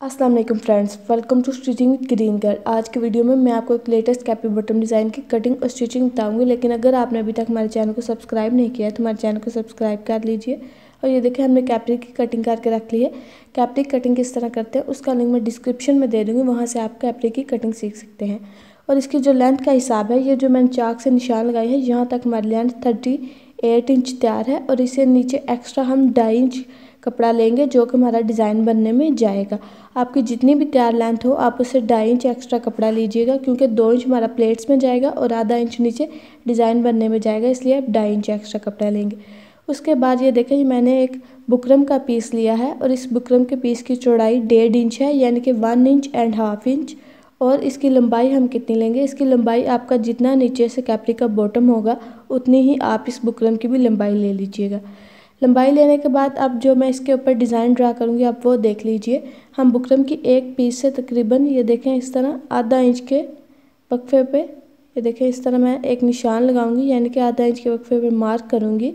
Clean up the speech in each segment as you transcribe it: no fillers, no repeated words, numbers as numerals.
अस्सलाम वालेकुम friends, welcome to stitching with green girl. आज के वीडियो में मैं आपको एक लेटेस्ट कैपरी बॉटम डिज़ाइन की कटिंग और स्टिचिंग बताऊंगी। लेकिन अगर आपने अभी तक हमारे चैनल को सब्सक्राइब नहीं किया है तो हमारे चैनल को सब्सक्राइब कर लीजिए। और ये देखिए हमने कैपरी की कटिंग करके रख ली है। कैपरी की कटिंग किस तरह करते हैं उसका लिंक मैं डिस्क्रिप्शन में दे दूँगी, वहाँ से आप कैपरी की कटिंग सीख सकते हैं। और इसकी जो लेंथ का हिसाब है, ये जो मैंने चाक से निशान लगाई है, यहाँ तक हमारी लेंथ 38 इंच तैयार है। और इसे नीचे एक्स्ट्रा हम 2.5 इंच कपड़ा लेंगे जो कि हमारा डिज़ाइन बनने में जाएगा। आपकी जितनी भी तैयार लेंथ हो आप उससे 2.5 इंच एक्स्ट्रा कपड़ा लीजिएगा, क्योंकि 2 इंच हमारा प्लेट्स में जाएगा और आधा इंच नीचे डिज़ाइन बनने में जाएगा, इसलिए आप 2.5 इंच एक्स्ट्रा कपड़ा लेंगे। उसके बाद ये देखें, मैंने एक बुकरम का पीस लिया है और इस बुकरम के पीस की चौड़ाई 1.5 इंच है, यानी कि 1 इंच एंड हाफ इंच। और इसकी लंबाई हम कितनी लेंगे, इसकी लंबाई आपका जितना नीचे से कैपरी का बॉटम होगा उतनी ही आप इस बुकरम की भी लंबाई ले लीजिएगा। लंबाई लेने के बाद अब जो मैं इसके ऊपर डिज़ाइन ड्रा करूँगी आप वो देख लीजिए। हम बुकरम की एक पीस से तकरीबन ये देखें इस तरह आधा इंच के वक्फे पे, ये देखें इस तरह मैं एक निशान लगाऊंगी, यानी कि आधा इंच के वक्फे पे मार्क करूँगी।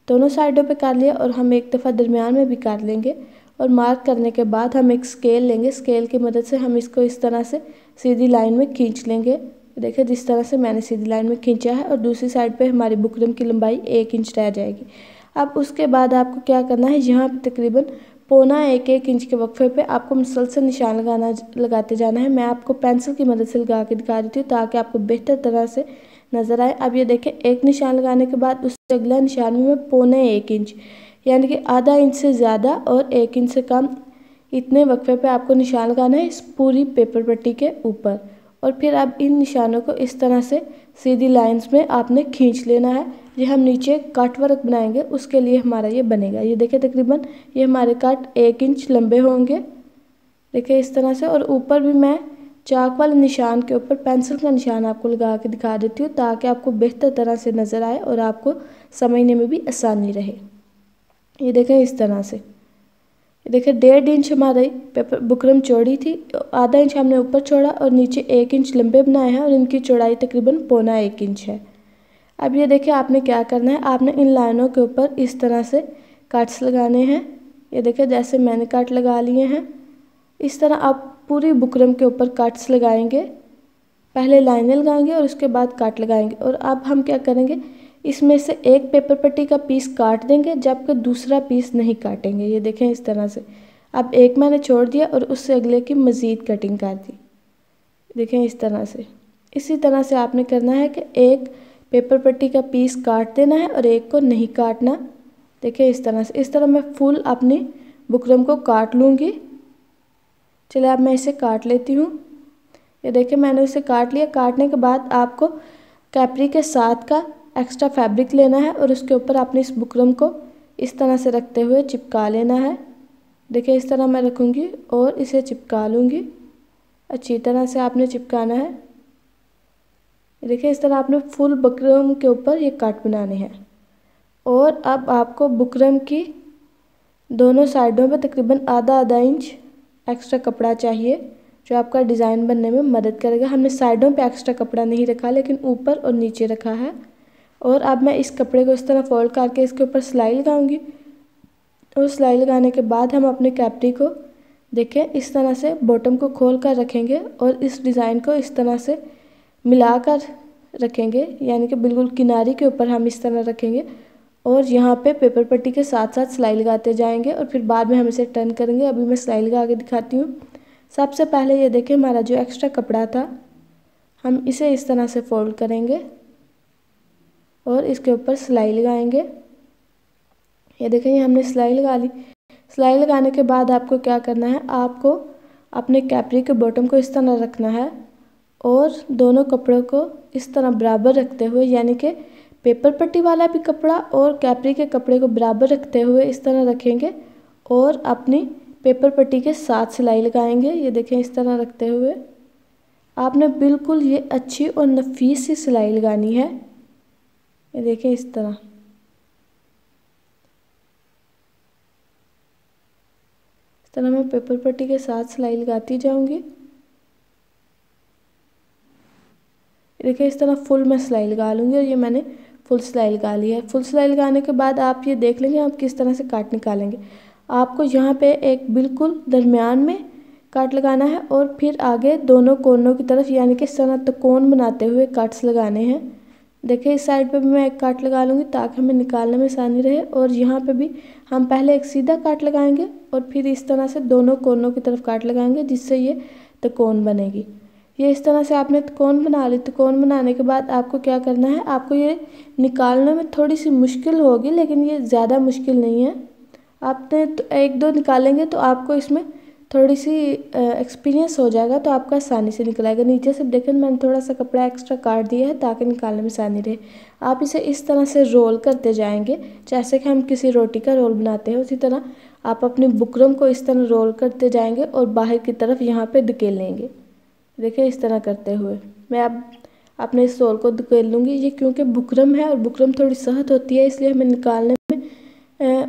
दोनों साइडों पे कर लिया और हम एक दफ़ा दरमियान में भी कर लेंगे। और मार्क करने के बाद हम एक स्केल लेंगे, स्केल की मदद से हम इसको इस तरह से सीधी लाइन में खींच लेंगे। देखिए जिस तरह से मैंने सीधी लाइन में खींचा है, और दूसरी साइड पे हमारी बुकरम की लंबाई 1 इंच रह जाएगी। अब उसके बाद आपको क्या करना है, यहाँ पे तकरीबन 1.25 इंच के वक्फे पे आपको मुसलसल निशान लगाते जाना है। मैं आपको पेंसिल की मदद से लगा के दिखा देती हूँ ताकि आपको बेहतर तरह से नज़र आए। अब ये देखें, एक निशान लगाने के बाद उससे अगला निशान में मैं 1.25 इंच यानी कि आधा इंच से ज़्यादा और 1 इंच से कम इतने वक्फे पे आपको निशान लगाना है इस पूरी पेपर पट्टी के ऊपर। और फिर अब इन निशानों को इस तरह से सीधी लाइंस में आपने खींच लेना है। ये हम नीचे कट वर्क बनाएंगे उसके लिए हमारा ये बनेगा। ये देखिए तकरीबन ये हमारे कट 1 इंच लंबे होंगे, देखिए इस तरह से। और ऊपर भी मैं चाक वाले निशान के ऊपर पेंसिल का निशान आपको लगा के दिखा देती हूँ ताकि आपको बेहतर तरह से नज़र आए और आपको समझने में भी आसानी रहे। ये देखें इस तरह से, देखिए 1.5 इंच हमारी पेपर बुकरम चौड़ी थी, आधा इंच हमने ऊपर छोड़ा और नीचे 1 इंच लंबे बनाए हैं और इनकी चौड़ाई तकरीबन 1.25 इंच है। अब ये देखिए आपने क्या करना है, आपने इन लाइनों के ऊपर इस तरह से कट्स लगाने हैं। ये देखिए जैसे मैंने कट लगा लिए हैं, इस तरह आप पूरी बुकरम के ऊपर कट्स लगाएंगे। पहले लाइनें लगाएंगे और उसके बाद कट लगाएंगे। और अब हम क्या करेंगे, इसमें से एक पेपर पट्टी का पीस काट देंगे जबकि दूसरा पीस नहीं काटेंगे। ये देखें इस तरह से, अब एक मैंने छोड़ दिया और उससे अगले की मज़ीद कटिंग कर दी। देखें इस तरह से, इसी तरह से आपने करना है कि एक पेपर पट्टी का पीस काट देना है और एक को नहीं काटना। देखिए इस तरह से, इस तरह मैं फुल अपनी बुकरम को काट लूँगी। चलिए अब मैं इसे काट लेती हूँ। ये देखिए मैंने इसे काट लिया। काटने के बाद आपको कैपरी के साथ का एक्स्ट्रा फैब्रिक लेना है और उसके ऊपर अपनी इस बुकरम को इस तरह से रखते हुए चिपका लेना है। देखिए इस तरह मैं रखूँगी और इसे चिपका लूँगी। अच्छी तरह से आपने चिपकाना है। देखिए इस तरह आपने फुल बुकरम के ऊपर ये कट बनाने हैं। और अब आपको बुकरम की दोनों साइडों पे तकरीबन आधा इंच एक्स्ट्रा कपड़ा चाहिए जो आपका डिज़ाइन बनने में मदद करेगा। हमने साइडों पे एक्स्ट्रा कपड़ा नहीं रखा लेकिन ऊपर और नीचे रखा है। और अब मैं इस कपड़े को इस तरह फोल्ड करके इसके ऊपर सिलाई लगाऊंगी। और सिलाई लगाने के बाद हम अपने कैपरी को देखें इस तरह से बॉटम को खोल कर रखेंगे और इस डिज़ाइन को इस तरह से मिलाकर रखेंगे, यानी कि बिल्कुल किनारे के ऊपर हम इस तरह रखेंगे और यहाँ पे पेपर पट्टी के साथ साथ सिलाई लगाते जाएंगे और फिर बाद में हम इसे टर्न करेंगे। अभी मैं सिलाई लगा के दिखाती हूँ। सबसे पहले ये देखें, हमारा जो एक्स्ट्रा कपड़ा था हम इसे इस तरह से फोल्ड करेंगे और इसके ऊपर सिलाई लगाएंगे। ये देखें ये हमने सिलाई लगा ली। सिलाई लगाने के बाद आपको क्या करना है, आपको अपने कैपरी के बॉटम को इस तरह रखना है और दोनों कपड़ों को इस तरह बराबर रखते हुए, यानी कि पेपर पट्टी वाला भी कपड़ा और कैपरी के कपड़े को बराबर रखते हुए इस तरह रखेंगे और अपनी पेपर पट्टी के साथ सिलाई लगाएंगे। ये देखें इस तरह रखते हुए आपने बिल्कुल ये अच्छी और नफीस सी सिलाई लगानी है। ये देखें इस तरह, मैं पेपर पट्टी के साथ सिलाई लगाती जाऊंगी। देखिए इस तरह फुल मैं सिलाई लगा लूँगी और ये मैंने फुल सिलाई लगा ली है। फुल सिलाई लगाने के बाद आप ये देख लेंगे आप किस तरह से काट निकालेंगे। आपको यहाँ पे एक बिल्कुल दरमियान में कट लगाना है और फिर आगे दोनों कोनों की तरफ यानी कि इस तरह त्रिकोण बनाते हुए कट्स लगाने हैं। देखिए इस साइड पे भी मैं एक कट लगा लूँगी ताकि हमें निकालने में आसानी रहे, और यहाँ पे भी हम पहले एक सीधा कट लगाएंगे और फिर इस तरह से दोनों कोनों की तरफ कट लगाएंगे जिससे ये त्रिकोण बनेगी। ये इस तरह से आपने त्रिकोण बना ली। त्रिकोण बनाने के बाद आपको क्या करना है, आपको ये निकालने में थोड़ी सी मुश्किल होगी लेकिन ये ज़्यादा मुश्किल नहीं है। आपने एक दो निकालेंगे तो आपको इसमें थोड़ी सी एक्सपीरियंस हो जाएगा तो आपका आसानी से निकल आएगा। नीचे से देखें मैंने थोड़ा सा कपड़ा एक्स्ट्रा काट दिया है ताकि निकालने में आसानी रहे। आप इसे इस तरह से रोल करते जाएंगे जैसे कि हम किसी रोटी का रोल बनाते हैं, उसी तरह आप अपनी बुकरम को इस तरह रोल करते जाएंगे और बाहर की तरफ यहाँ पे धकेल लेंगे। देखिए इस तरह करते हुए मैं अब अपने इस रोल को धकेल लूँगी। ये क्योंकि बुकरम है और बुकरम थोड़ी सख्त होती है इसलिए हमें निकालने में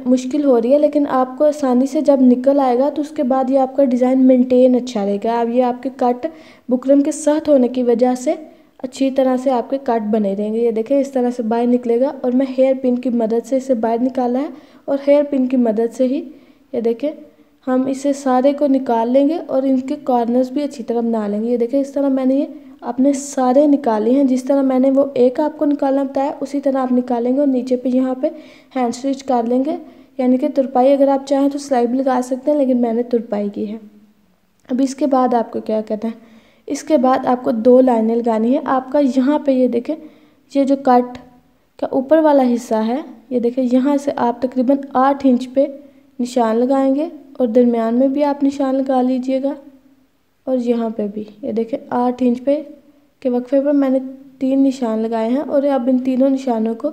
मुश्किल हो रही है, लेकिन आपको आसानी से जब निकल आएगा तो उसके बाद ये आपका डिज़ाइन मेंटेन अच्छा रहेगा। अब ये आपके कट बुकरम के सख्त होने की वजह से अच्छी तरह से आपके कट बने रहेंगे। ये देखें इस तरह से बाहर निकलेगा और मैं हेयर पिन की मदद से इसे बाहर निकाला है और हेयर पिन की मदद से ही ये देखें हम इसे सारे को निकाल लेंगे और इनके कॉर्नर्स भी अच्छी तरह बना लेंगे। ये देखें इस तरह मैंने ये अपने सारे निकाले हैं, जिस तरह मैंने वो एक आपको निकालना बताया उसी तरह आप निकालेंगे और नीचे पे यहाँ पे हैंड स्टिच कर लेंगे, यानी कि तुरपाई। अगर आप चाहें तो सिलाई भी लगा सकते हैं लेकिन मैंने तुरपाई की है। अब इसके बाद आपको क्या करना है, इसके बाद आपको 2 लाइनें लगानी है। आपका यहाँ पे ये देखें ये जो कट का ऊपर वाला हिस्सा है, ये देखें यहाँ से आप तकरीबन 8 इंच पे निशान लगाएंगे और दरमियान में भी आप निशान लगा लीजिएगा और यहाँ पे भी ये देखें 8 इंच पे के वक्फे पर मैंने 3 निशान लगाए हैं और अब इन तीनों निशानों को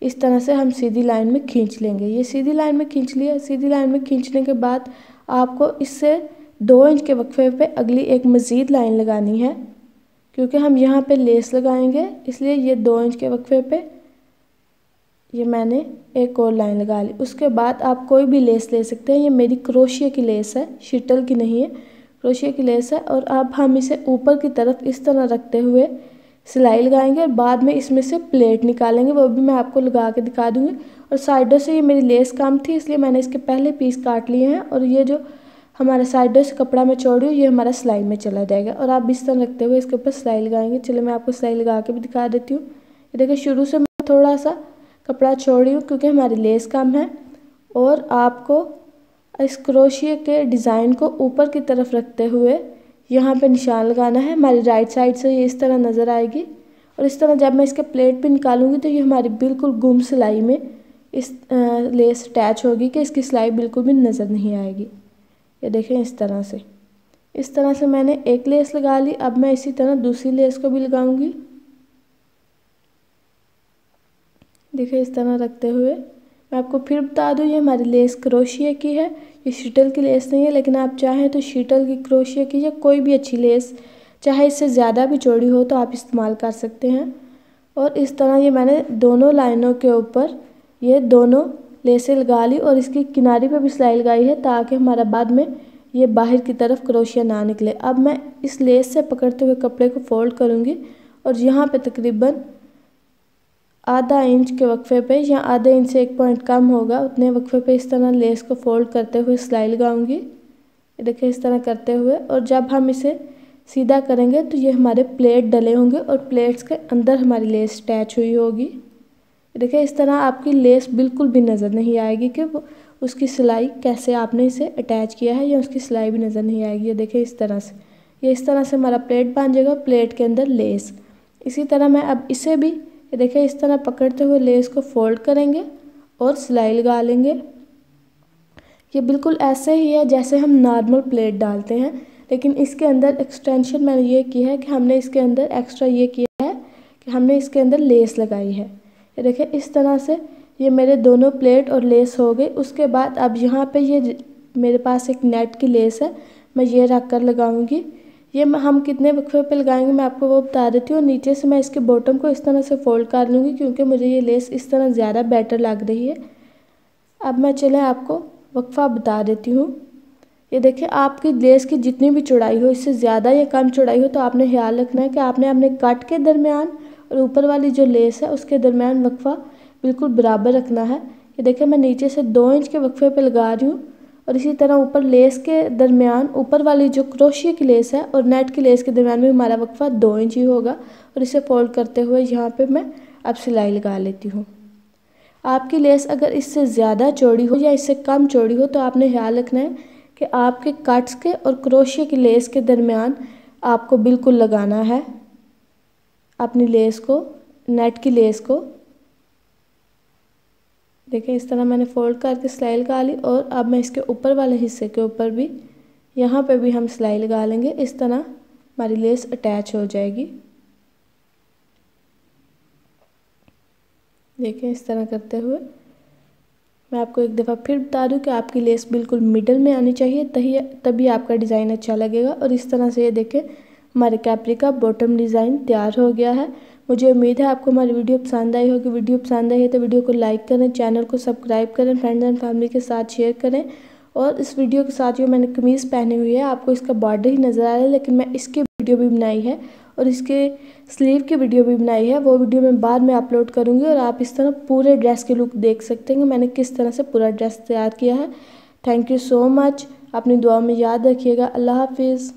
इस तरह से हम सीधी लाइन में खींच लेंगे। ये सीधी लाइन में खींच लिया। सीधी लाइन में खींचने के बाद आपको इससे 2 इंच के वक्फे पे अगली एक मज़ीद लाइन लगानी है, क्योंकि हम यहाँ पे लेस लगाएंगे इसलिए ये 2 इंच के वक्फे पे ये मैंने एक और लाइन लगा ली। उसके बाद आप कोई भी लेस ले सकते हैं। ये मेरी क्रोशिया की लेस है, शिटल की नहीं है, क्रोशिया की लेस है। और अब हम इसे ऊपर की तरफ इस तरह रखते हुए सिलाई लगाएंगे और बाद में इसमें से प्लेट निकालेंगे, वो भी मैं आपको लगा के दिखा दूँगी। और साइडों से ये मेरी लेस कम थी इसलिए मैंने इसके पहले पीस काट लिए हैं और ये जो हमारा साइडों से कपड़ा मैं छोड़ रही हूँ ये हमारा सिलाई में चला जाएगा। और आप इस तरह रखते हुए इसके ऊपर सिलाई लगाएंगे। चलो मैं आपको सिलाई लगा के भी दिखा देती हूँ। ये देखिए शुरू से मैं थोड़ा सा कपड़ा छोड़ रही हूँ क्योंकि हमारी लेस कम है, और आपको इस क्रोशिया के डिज़ाइन को ऊपर की तरफ रखते हुए यहाँ पे निशान लगाना है। हमारी राइट साइड से ये इस तरह नज़र आएगी और इस तरह जब मैं इसके प्लेट भी निकालूंगी तो ये हमारी बिल्कुल गुम सिलाई में इस लेस अटैच होगी कि इसकी सिलाई बिल्कुल भी नज़र नहीं आएगी। ये देखें इस तरह से मैंने एक लेस लगा ली। अब मैं इसी तरह दूसरी लेस को भी लगाऊंगी। देखिए इस तरह रखते हुए मैं आपको फिर बता दूं ये हमारी लेस क्रोशिया की है, ये शीटल की लेस नहीं है। लेकिन आप चाहें तो शीटल की, क्रोशिया की या कोई भी अच्छी लेस, चाहे इससे ज़्यादा भी चौड़ी हो तो आप इस्तेमाल कर सकते हैं। और इस तरह ये मैंने दोनों लाइनों के ऊपर ये दोनों लेसें लगा ली और इसकी किनारे पे भी सिलाई लगाई है ताकि हमारा बाद में ये बाहर की तरफ क्रोशिया ना निकले। अब मैं इस लेस से पकड़ते हुए कपड़े को फोल्ड करूँगी और यहाँ पे तकरीबन आधा इंच के वक्फे पे या आधे इंच से 1 पॉइंट कम होगा उतने वक्फे पे इस तरह लेस को फोल्ड करते हुए सिलाई लगाऊंगी। देखिए इस तरह करते हुए, और जब हम इसे सीधा करेंगे तो ये हमारे प्लेट डले होंगे और प्लेट्स के अंदर हमारी लेस अटैच हुई होगी। देखिए इस तरह आपकी लेस बिल्कुल भी नज़र नहीं आएगी कि वो उसकी सिलाई कैसे आपने इसे अटैच किया है, या उसकी सिलाई भी नज़र नहीं आएगी। ये देखिए इस तरह से, ये इस तरह से हमारा प्लेट बन जाएगा, प्लेट के अंदर लेस। इसी तरह मैं अब इसे भी ये देखिए इस तरह पकड़ते हुए लेस को फोल्ड करेंगे और सिलाई लगा लेंगे। ये बिल्कुल ऐसे ही है जैसे हम नॉर्मल प्लेट डालते हैं, लेकिन इसके अंदर एक्सटेंशन मैंने ये किया है कि हमने इसके अंदर एक्स्ट्रा ये किया है कि हमने इसके अंदर लेस लगाई है। ये देखिए इस तरह से ये मेरे दोनों प्लेट और लेस हो गए। उसके बाद अब यहाँ पे ये मेरे पास एक नेट की लेस है, मैं ये रख कर लगाऊंगी। ये हम कितने वक्फे पे लगाएंगे मैं आपको वो बता देती हूँ। नीचे से मैं इसके बॉटम को इस तरह से फोल्ड कर लूँगी क्योंकि मुझे ये लेस इस तरह ज़्यादा बेटर लग रही है। अब मैं चलें आपको वक्फा बता देती हूँ। ये देखिए आपकी लेस की जितनी भी चौड़ाई हो, इससे ज़्यादा या कम चौड़ाई हो तो आपने ख्याल रखना है कि आपने अपने कट के दरमियान और ऊपर वाली जो लेस है उसके दरमियान वक्फा बिल्कुल बराबर रखना है। ये देखिए मैं नीचे से 2 इंच के वक्फे पे लगा रही हूँ और इसी तरह ऊपर लेस के दरमियान, ऊपर वाली जो क्रोशिया की लेस है और नेट की लेस के दरमियान में हमारा वक्फा 2 इंच ही होगा। और इसे फोल्ड करते हुए यहाँ पे मैं अब सिलाई लगा लेती हूँ। आपकी लेस अगर इससे ज़्यादा चौड़ी हो या इससे कम चौड़ी हो तो आपने ख्याल रखना है कि आपके कट्स के और क्रोशिया की लेस के दरमियान आपको बिल्कुल लगाना है अपनी लेस को, नेट की लेस को। देखिए इस तरह मैंने फोल्ड करके सिलाई लगा ली और अब मैं इसके ऊपर वाले हिस्से के ऊपर भी, यहाँ पे भी हम सिलाई लगा लेंगे। इस तरह हमारी लेस अटैच हो जाएगी। देखिए इस तरह करते हुए मैं आपको एक दफ़ा फिर बता दूं कि आपकी लेस बिल्कुल मिडल में आनी चाहिए, तभी आपका डिज़ाइन अच्छा लगेगा। और इस तरह से ये देखें हमारे कैपरी का बॉटम डिज़ाइन तैयार हो गया है। मुझे उम्मीद है आपको हमारी वीडियो पसंद आई होगी। वीडियो पसंद आई है तो वीडियो को लाइक करें, चैनल को सब्सक्राइब करें, फ्रेंड्स एंड फैमिली के साथ शेयर करें। और इस वीडियो के साथ जो मैंने कमीज़ पहनी हुई है, आपको इसका बॉर्डर ही नज़र आ रहा है, लेकिन मैं इसकी वीडियो भी बनाई है और इसके स्लीव की वीडियो भी बनाई है। वो वीडियो मैं बाद में अपलोड करूँगी और आप इस तरह पूरे ड्रेस के लुक देख सकते हैं कि मैंने किस तरह से पूरा ड्रेस तैयार किया है। Thank you so much. अपनी दुआ में याद रखिएगा। अल्लाह हाफिज़।